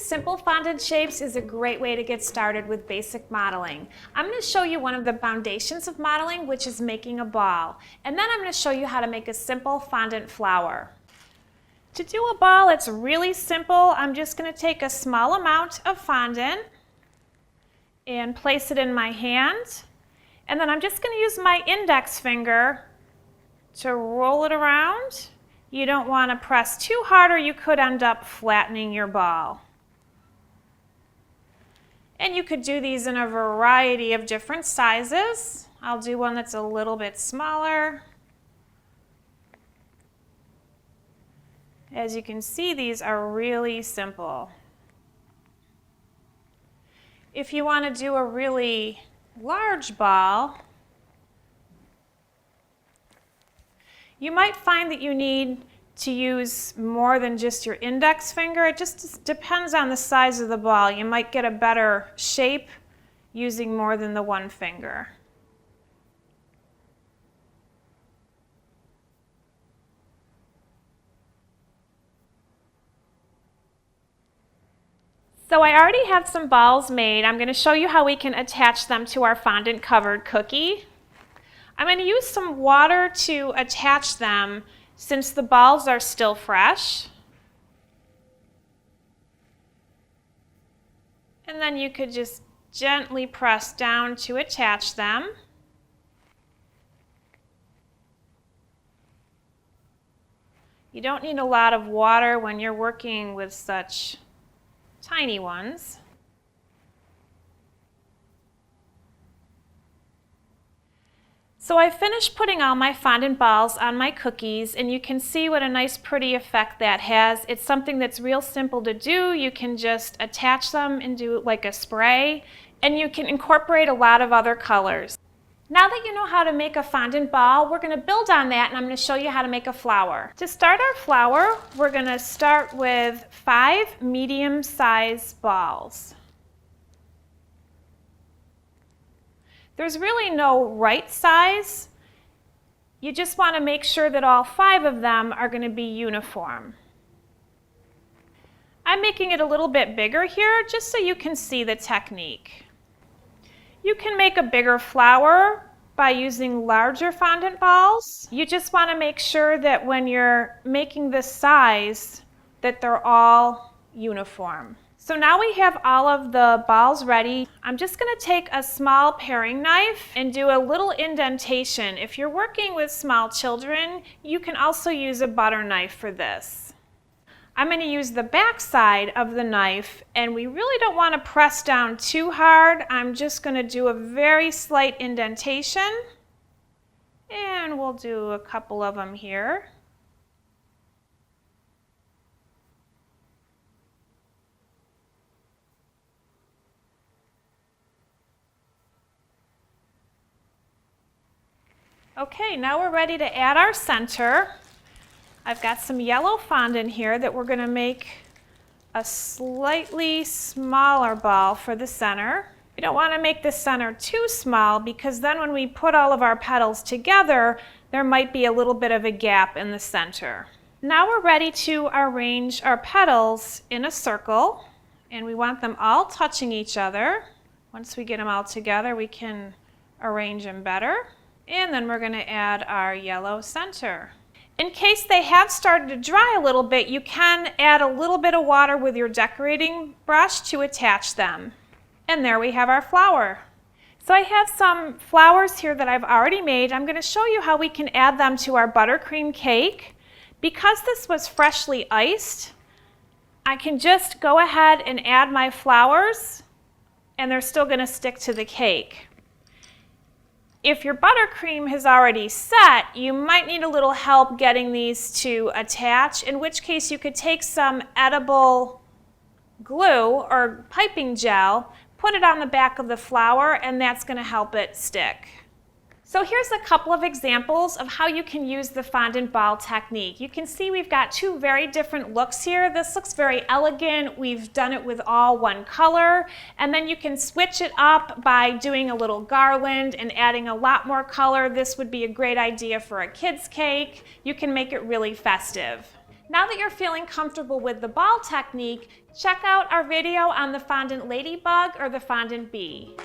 simple fondant shapes is a great way to get started with basic modeling. I'm going to show you one of the foundations of modeling, which is making a ball. And then I'm going to show you how to make a simple fondant flower. To do a ball, it's really simple. I'm just going to take a small amount of fondant and place it in my hand. And then I'm just going to use my index finger to roll it around. You don't want to press too hard or you could end up flattening your ball. And you could do these in a variety of different sizes. I'll do one that's a little bit smaller. As you can see, these are really simple. If you want to do a really large ball, you might find that you need to use more than just your index finger. It just depends on the size of the ball. You might get a better shape using more than the one finger. So I already have some balls made. I'm going to show you how we can attach them to our fondant covered cookie. I'm going to use some water to attach them since the balls are still fresh. And then you could just gently press down to attach them. You don't need a lot of water when you're working with such tiny ones. So I finished putting all my fondant balls on my cookies, and you can see what a nice pretty effect that has. It's something that's real simple to do. You can just attach them and do it like a spray, and you can incorporate a lot of other colors. Now that you know how to make a fondant ball, we're going to build on that, and I'm going to show you how to make a flower. To start our flower, we're going to start with 5 medium-sized balls. There's really no right size. You just want to make sure that all 5 of them are going to be uniform. I'm making it a little bit bigger here just so you can see the technique. You can make a bigger flower by using larger fondant balls. You just want to make sure that when you're making this size that they're all uniform. So now we have all of the balls ready. I'm just going to take a small paring knife and do a little indentation. If you're working with small children, you can also use a butter knife for this. I'm going to use the back side of the knife, and we really don't want to press down too hard. I'm just going to do a very slight indentation, and we'll do a couple of them here. Okay, now we're ready to add our center. I've got some yellow fondant here that we're going to make a slightly smaller ball for the center. We don't want to make the center too small because then when we put all of our petals together, there might be a little bit of a gap in the center. Now we're ready to arrange our petals in a circle, and we want them all touching each other. Once we get them all together, we can arrange them better. And then we're going to add our yellow center. In case they have started to dry a little bit, you can add a little bit of water with your decorating brush to attach them. And there we have our flower. So I have some flowers here that I've already made. I'm going to show you how we can add them to our buttercream cake. Because this was freshly iced, I can just go ahead and add my flowers, and they're still going to stick to the cake. If your buttercream has already set, you might need a little help getting these to attach, in which case you could take some edible glue or piping gel, put it on the back of the flower, and that's going to help it stick. So here's a couple of examples of how you can use the fondant ball technique. You can see we've got 2 very different looks here. This looks very elegant. We've done it with all one color. And then you can switch it up by doing a little garland and adding a lot more color. This would be a great idea for a kid's cake. You can make it really festive. Now that you're feeling comfortable with the ball technique, check out our video on the fondant ladybug or the fondant bee.